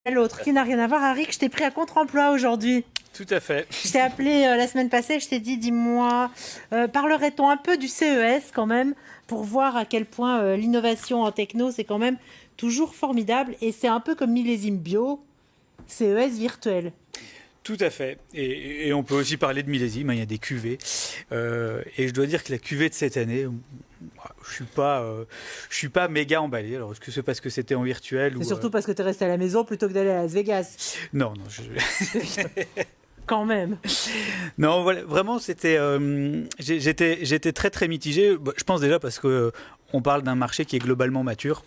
L'autre qui n'a rien à voir, Harry, je t'ai pris à contre-emploi aujourd'hui. Tout à fait. Je t'ai appelé la semaine passée, je t'ai dit, dis-moi, parlerait-on un peu du CES quand même, pour voir à quel point l'innovation en techno, c'est quand même toujours formidable, et c'est un peu comme millésime bio, CES virtuel. Tout à fait. Et on peut aussi parler de millésime, hein, il y a des cuvées. Et je dois dire que la cuvée de cette année, je suis pas méga emballé. Alors, est-ce que c'est parce que c'était en virtuel C'est surtout parce que tu es resté à la maison plutôt que d'aller à Las Vegas. Non. Quand même. Non, voilà, vraiment, j'étais très très mitigé. Je pense déjà parce que on parle d'un marché qui est globalement mature.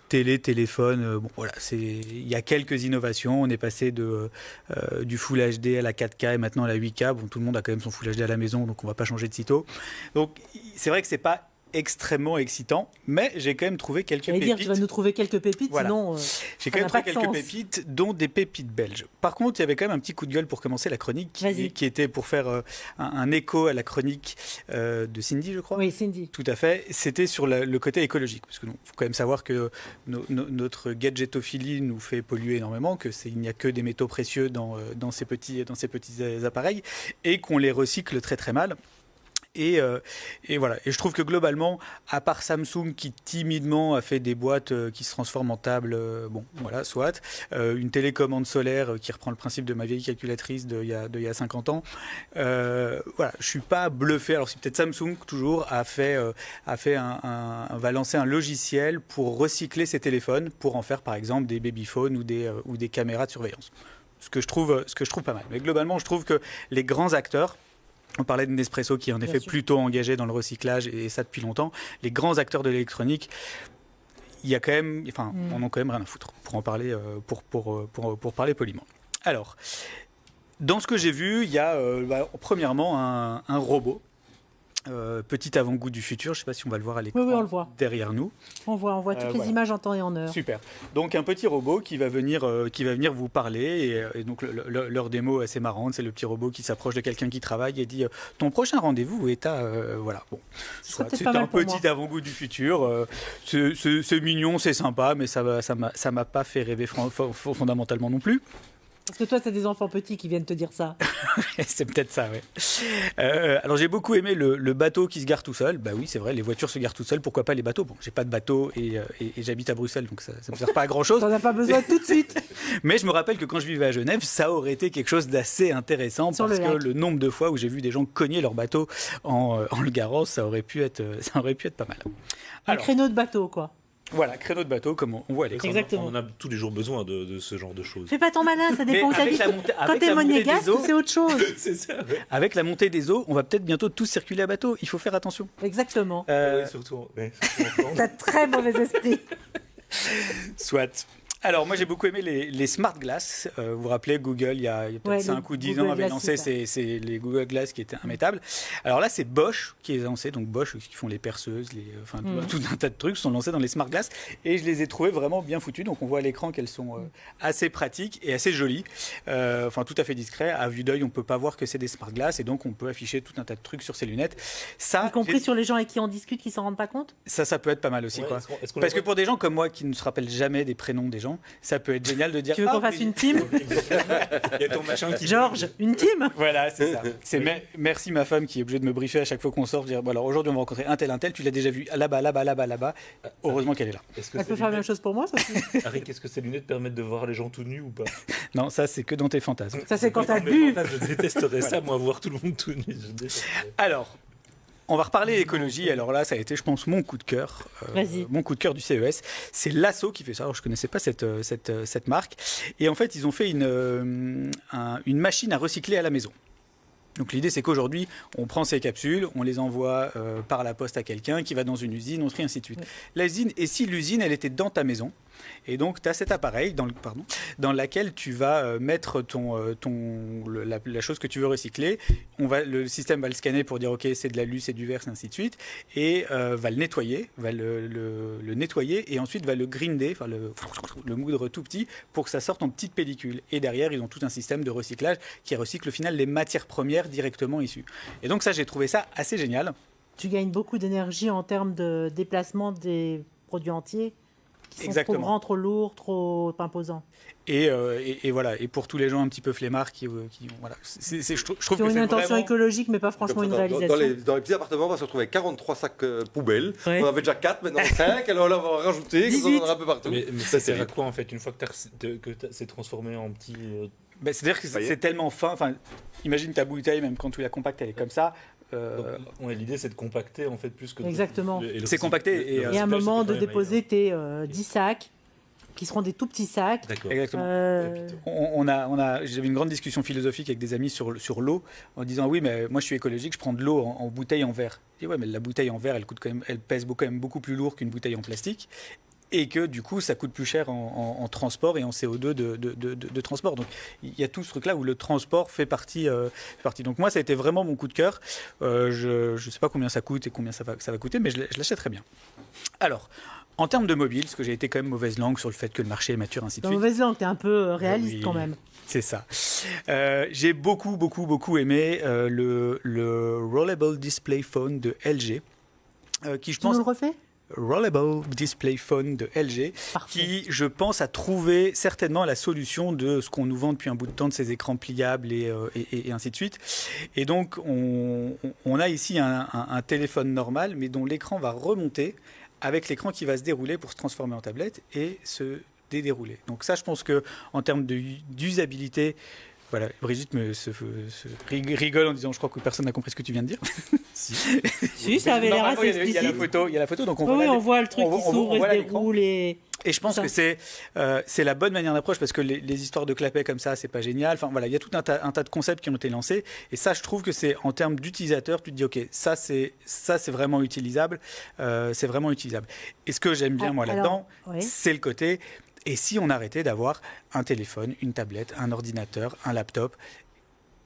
Télé, téléphone, bon voilà, il y a quelques innovations. On est passé du Full HD à la 4K et maintenant à la 8K. Bon, tout le monde a quand même son Full HD à la maison, donc on va pas changer de sitôt. Donc c'est vrai que c'est pas extrêmement excitant, mais j'ai quand même trouvé quelques pépites. Dire, tu vas nous trouver quelques pépites, voilà. Sinon j'ai quand même trouvé quelques pépites, dont des pépites belges. Par contre, il y avait quand même un petit coup de gueule pour commencer la chronique, qui était pour faire un écho à la chronique de Cindy, je crois. Oui, Cindy. Tout à fait. C'était sur le côté écologique, parce que faut quand même savoir que notre gadgetophilie nous fait polluer énormément, il n'y a que des métaux précieux dans ces petits appareils, et qu'on les recycle très très mal. Et voilà. Et je trouve que globalement, à part Samsung qui timidement a fait des boîtes qui se transforment en table, bon, voilà, soit. Une télécommande solaire qui reprend le principe de ma vieille calculatrice d'il y a 50 ans. Voilà, je suis pas bluffé. Alors c'est peut-être Samsung toujours va lancer un logiciel pour recycler ses téléphones, pour en faire par exemple des babyphones ou des caméras de surveillance. Ce que je trouve pas mal. Mais globalement, je trouve que les grands acteurs. On parlait de Nespresso qui est en effet plutôt engagé dans le recyclage et ça depuis longtemps. Les grands acteurs de l'électronique, il y a quand même, on en a quand même rien à foutre pour en parler, pour parler poliment. Alors, dans ce que j'ai vu, il y a premièrement un robot. Petit avant-goût du futur, je ne sais pas si on va le voir à l'écran. Oui, on le voit. Derrière nous. On voit toutes les images en temps et en heure. Super. Donc un petit robot qui va venir vous parler et donc leur démo est assez marrante. C'est le petit robot qui s'approche de quelqu'un qui travaille et dit ton prochain rendez-vous est à voilà. Bon, c'est un petit avant-goût du futur. C'est mignon, c'est sympa, mais ça m'a pas fait rêver fondamentalement non plus. Parce que toi, tu as des enfants petits qui viennent te dire ça. C'est peut-être ça, oui. Alors, j'ai beaucoup aimé le bateau qui se gare tout seul. Bah oui, c'est vrai, les voitures se garent tout seules. Pourquoi pas les bateaux? Bon, j'ai pas de bateau et j'habite à Bruxelles, donc ça me sert pas à grand-chose. T'en as pas besoin tout de suite. Mais je me rappelle que quand je vivais à Genève, ça aurait été quelque chose d'assez intéressant parce que le nombre de fois où j'ai vu des gens cogner leur bateau en le garant, ça aurait pu être pas mal. Alors, un créneau de bateau, quoi. Voilà, créneau de bateau, comme on voit à l'écran. Exactement. On en a tous les jours besoin de ce genre de choses. Fais pas ton malin, ça dépend où t'habites. Quand t'es monégasque, c'est autre chose. C'est ça, ouais. Avec la montée des eaux, on va peut-être bientôt tous circuler à bateau. Il faut faire attention. Exactement. Oui, surtout T'as très mauvais esprit. Soit. Alors, moi, j'ai beaucoup aimé les Smart Glass. Vous vous rappelez, Google, il y a peut-être 5 ou 10 ans, avait lancé les Google Glass qui étaient immétables. Alors là, c'est Bosch qui les a lancés. Donc, Bosch, qui font les perceuses, tout un tas de trucs, sont lancés dans les Smart Glass. Et je les ai trouvés vraiment bien foutus. Donc, on voit à l'écran qu'elles sont assez pratiques et assez jolies. Tout à fait discret. À vue d'œil, on ne peut pas voir que c'est des Smart Glass. Et donc, on peut afficher tout un tas de trucs sur ces lunettes. Ça, y compris sur les gens avec qui on discute, qui ne s'en rendent pas compte? Ça peut être pas mal aussi. Ouais, quoi. Parce que pour des gens comme moi qui ne se rappellent jamais des prénoms des gens, ça peut être génial de dire. Tu veux qu'on fasse une team? Il y a ton machin qui. Georges, une team? Voilà, c'est ça. Merci ma femme qui est obligée de me briefer à chaque fois qu'on sort. Dire bon, alors aujourd'hui on va rencontrer un tel, tu l'as déjà vu là-bas. Heureusement qu'elle est là. Elle peut faire la même chose pour moi, ça. Harry, est-ce que ces lunettes permettent de voir les gens tout nus ou pas? Non, ça c'est que dans tes fantasmes. Ça c'est quand t'as bu. Je détesterais ça, moi, voir tout le monde tout nu. Alors. On va reparler écologie. Alors là, ça a été, je pense, mon coup de cœur. Mon coup de cœur du CES. C'est Lasso qui fait ça. Alors, je ne connaissais pas cette marque. Et en fait, ils ont fait une machine à recycler à la maison. Donc l'idée, c'est qu'aujourd'hui, on prend ces capsules, on les envoie par la poste à quelqu'un qui va dans une usine, on trie, ainsi de suite. Ouais. Et si l'usine, elle était dans ta maison, et donc tu as cet appareil dans laquelle tu vas mettre la chose que tu veux recycler. Le système va le scanner pour dire ok, c'est de l'alu, c'est du verre, et ainsi de suite, et va le nettoyer, et ensuite va le grinder, le moudre tout petit pour que ça sorte en petite pellicule. Et derrière, ils ont tout un système de recyclage qui recycle au final les matières premières directement issues. Et donc ça, j'ai trouvé ça assez génial. Tu gagnes beaucoup d'énergie en termes de déplacement des produits entiers. qui sont trop grands, trop lourds, trop imposants. Et voilà, et pour tous les gens un petit peu flemmards qui voilà, je trouve qui ont que une c'est intention vraiment... écologique, mais pas franchement une réalisation. Dans les petits appartements, on va se retrouver avec 43 sacs poubelles. Ouais. On avait déjà 4, maintenant 5, alors là, on va rajouter, comme ça, on en aura un peu partout. Mais ça sert à quoi en fait, une fois que c'est transformé en petit. C'est-à-dire que c'est tellement fin. Enfin, imagine ta bouteille, même quand tu la compactes, elle est comme ça. L'idée c'est de compacter en fait plus que. Exactement. C'est compacté. Et à un moment de déposer tes 10 sacs, qui seront des tout petits sacs. D'accord. Exactement. J'avais une grande discussion philosophique avec des amis sur l'eau, en disant oui, mais moi je suis écologique, je prends de l'eau en bouteille en verre. Je dis ouais, mais la bouteille en verre, elle pèse quand même beaucoup plus lourd qu'une bouteille en plastique. Et que du coup, ça coûte plus cher en transport et en CO2 de transport. Donc il y a tout ce truc-là où le transport fait partie. Donc moi, ça a été vraiment mon coup de cœur. Je ne sais pas combien ça coûte et combien ça va coûter, mais je l'achèterai bien. Alors, en termes de mobile, parce que j'ai été quand même mauvaise langue sur le fait que le marché est mature, ainsi de suite. Mauvaise langue, t'es un peu réaliste quand même. C'est ça. J'ai beaucoup aimé le Rollable Display Phone de LG. Qui je pense... Tu nous le refais ? Rollable Display Phone de LG, Parfait. qui, je pense, a trouvé certainement la solution de ce qu'on nous vend depuis un bout de temps, de ces écrans pliables et ainsi de suite. Et donc, on a ici un téléphone normal, mais dont l'écran va remonter avec l'écran qui va se dérouler pour se transformer en tablette et se dérouler. Donc ça, je pense qu'en termes d'usabilité, voilà, Brigitte rigole en disant je crois que personne n'a compris ce que tu viens de dire. Si, ça avait l'air assez explicite. Il y a la photo, donc on voit le truc qui s'ouvre et se déroule. Et je pense que c'est la bonne manière d'approche, parce que les histoires de clapet comme ça, c'est pas génial. Enfin voilà, il y a tout un tas de concepts qui ont été lancés, et ça, je trouve que c'est en termes d'utilisateur, tu te dis ok, ça c'est vraiment utilisable, c'est vraiment utilisable. Et ce que j'aime bien là-dedans, c'est le côté. Et si on arrêtait d'avoir un téléphone, une tablette, un ordinateur, un laptop,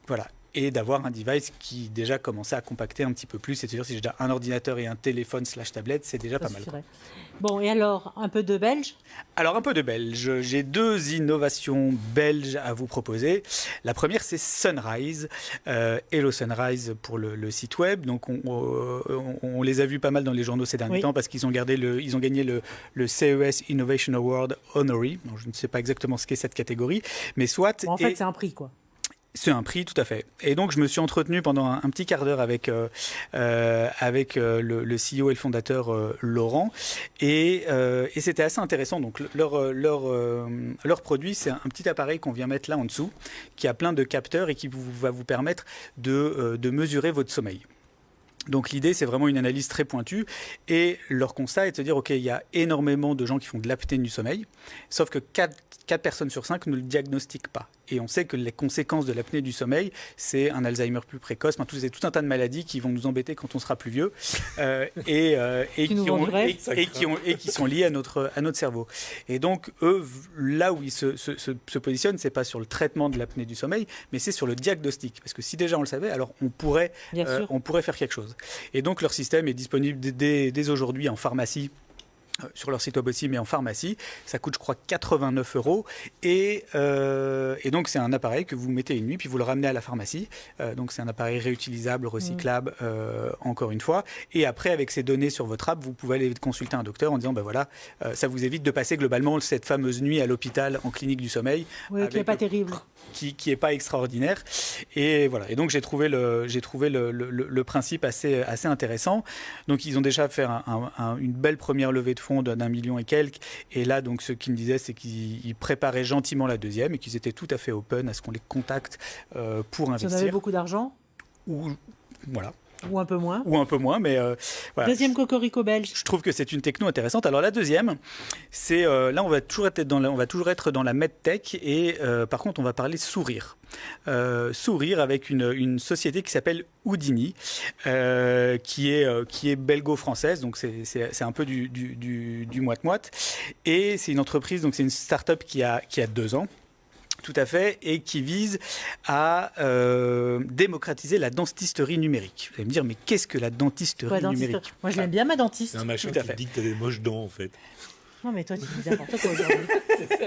voilà, et d'avoir un device qui déjà commençait à compacter un petit peu plus, c'est-à-dire si j'ai déjà un ordinateur et un téléphone / tablette, c'est déjà pas mal. Bon, et alors, un peu de belge ? Alors, un peu de belge. J'ai 2 innovations belges à vous proposer. La première, c'est Sunrise. Hello Sunrise pour le site web. Donc, on les a vus pas mal dans les journaux ces derniers temps, parce qu'ils ont gagné le CES Innovation Award Honorary. Donc, je ne sais pas exactement ce qu'est cette catégorie, mais soit... Bon, en fait, c'est un prix, quoi. C'est un prix, tout à fait. Et donc, je me suis entretenu pendant un petit quart d'heure avec le CEO et le fondateur Laurent. Et c'était assez intéressant. Donc, leur produit, c'est un petit appareil qu'on vient mettre là en dessous, qui a plein de capteurs et qui va vous permettre de mesurer votre sommeil. Donc l'idée, c'est vraiment une analyse très pointue, et leur constat est de se dire, ok, il y a énormément de gens qui font de l'apnée du sommeil, sauf que 4 personnes sur 5 ne le diagnostiquent pas. Et on sait que les conséquences de l'apnée du sommeil, c'est un Alzheimer plus précoce, c'est tout un tas de maladies qui vont nous embêter quand on sera plus vieux, et qui sont liées à notre cerveau. Et donc, eux, là où ils se positionnent, c'est pas sur le traitement de l'apnée du sommeil, mais c'est sur le diagnostic. Parce que si déjà on le savait, alors on pourrait faire quelque chose. Et donc, leur système est disponible dès aujourd'hui en pharmacie, sur leur site web aussi, mais en pharmacie. Ça coûte, je crois, 89 €. Et donc, c'est un appareil que vous mettez une nuit, puis vous le ramenez à la pharmacie. Donc, c'est un appareil réutilisable, recyclable, encore une fois. Et après, avec ces données sur votre app, vous pouvez aller consulter un docteur en disant, ben voilà, ça vous évite de passer globalement cette fameuse nuit à l'hôpital en clinique du sommeil. Oui, qui n'est pas terrible. Qui est pas extraordinaire. Et voilà. Et donc, j'ai trouvé le principe assez intéressant. Donc, ils ont déjà fait une belle première levée de fonds d'1 million et quelques. Et là, donc, ce qu'ils me disaient, c'est qu'ils préparaient gentiment la deuxième et qu'ils étaient tout à fait open à ce qu'on les contacte pour investir. Si on avait beaucoup d'argent ? Voilà. Ou un peu moins. Mais voilà. Deuxième cocorico belge. Je trouve que c'est une techno intéressante. Alors la deuxième, c'est là on va toujours être dans la medtech, et par contre on va parler sourire. Sourire avec une société qui s'appelle Houdini, qui est belgo-française, donc c'est un peu du moite-moite, et c'est une entreprise, donc c'est une start-up qui a 2 ans. Tout à fait, et qui vise à démocratiser la dentisterie numérique. Vous allez me dire, mais qu'est-ce que la dentisterie numérique ? Moi, je l'aime bien, ma dentiste. C'est un machin qui dit que tu as des moches dents, en fait. Non, mais toi, tu dis n'importe quoi aujourd'hui.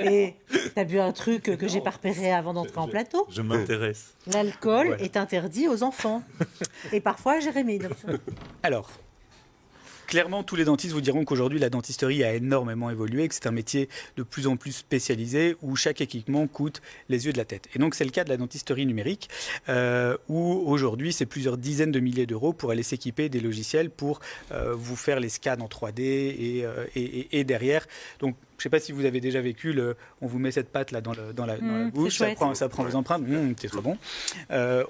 Et t'as bu un truc que j'ai pas repéré avant d'entrer en plateau. Je m'intéresse. L'alcool est interdit aux enfants. Et parfois à Jérémy. Alors, clairement, tous les dentistes vous diront qu'aujourd'hui, la dentisterie a énormément évolué, que c'est un métier de plus en plus spécialisé où chaque équipement coûte les yeux de la tête. Et donc, c'est le cas de la dentisterie numérique où aujourd'hui, c'est plusieurs dizaines de milliers d'euros pour aller s'équiper des logiciels pour vous faire les scans en 3D et derrière. Donc, je ne sais pas si vous avez déjà vécu, on vous met cette pâte là dans la bouche, ça prend vos empreintes, c'est très bon.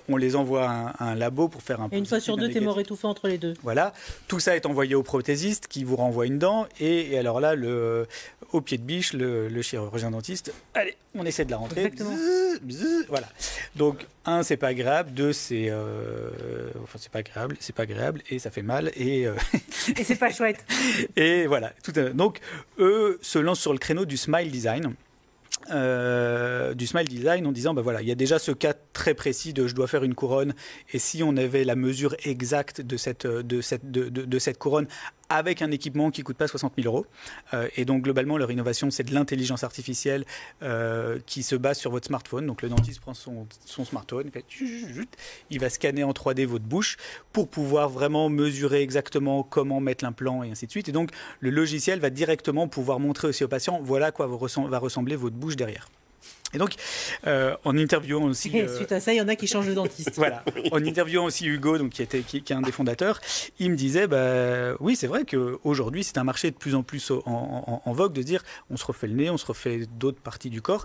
On les envoie à un labo pour faire un... Et une fois sur deux, tu es mort étouffé entre les deux. Voilà, tout ça est envoyé au prothésiste qui vous renvoie une dent. Et alors là, au pied de biche, le chirurgien dentiste, allez, on essaie de la rentrer. Exactement. Voilà. Donc, un, c'est pas agréable. Deux, c'est pas agréable et ça fait mal. Et c'est pas chouette. Et voilà. Donc, eux se lancent sur le créneau du smile design. En disant voilà, il y a déjà ce cas très précis de je dois faire une couronne, et si on avait la mesure exacte de cette couronne avec un équipement qui ne coûte pas 60 000 euros. Et donc globalement leur innovation, c'est de l'intelligence artificielle qui se base sur votre smartphone. Donc le dentiste prend son smartphone, il va scanner en 3D votre bouche pour pouvoir vraiment mesurer exactement comment mettre l'implant et ainsi de suite. Et donc le logiciel va directement pouvoir montrer aussi au patient voilà à quoi va ressembler votre bouche derrière. Et donc, en interviewant aussi... Et suite à ça, il y en a qui changent de dentiste. Voilà. En interviewant aussi Hugo, donc, qui est un des fondateurs, il me disait, oui, c'est vrai qu'aujourd'hui, c'est un marché de plus en plus en vogue de se dire, on se refait le nez, on se refait d'autres parties du corps,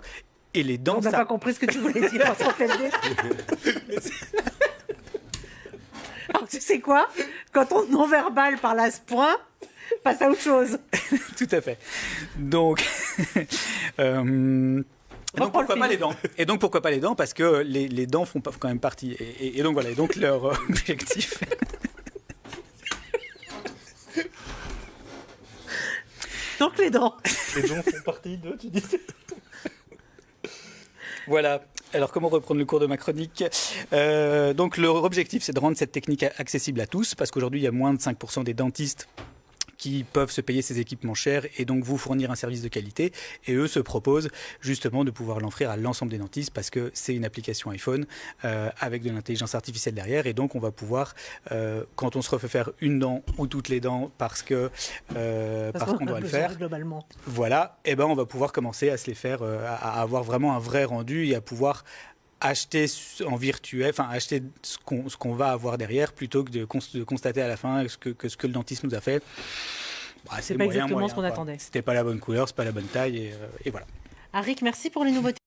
et les dents... On n'a pas compris ce que tu voulais dire, on se refait le nez. Alors, tu sais quoi? Quand on non-verbal parle à ce point, passe à autre chose. Tout à fait. Donc... Et donc, pourquoi pas les dents? Parce que les dents font quand même partie. Et donc voilà, et donc leur objectif. Donc les dents. Les dents font partie de, tu disais. Voilà. Alors, comment reprendre le cours de ma chronique? Donc, leur objectif, c'est de rendre cette technique accessible à tous, parce qu'aujourd'hui, il y a moins de 5% des dentistes qui peuvent se payer ces équipements chers et donc vous fournir un service de qualité. Et eux se proposent justement de pouvoir l'offrir à l'ensemble des dentistes parce que c'est une application iPhone avec de l'intelligence artificielle derrière. Et donc on va pouvoir, quand on se refait faire une dent ou toutes les dents parce qu'on doit le faire, globalement. Voilà, et on va pouvoir commencer à se les faire, à avoir vraiment un vrai rendu et à pouvoir acheter en virtuel, acheter ce qu'on va avoir derrière plutôt que de constater à la fin ce que le dentiste nous a fait. C'est pas exactement ce qu'on attendait. C'était pas la bonne couleur, c'est pas la bonne taille et voilà. Arik, merci pour les nouveautés.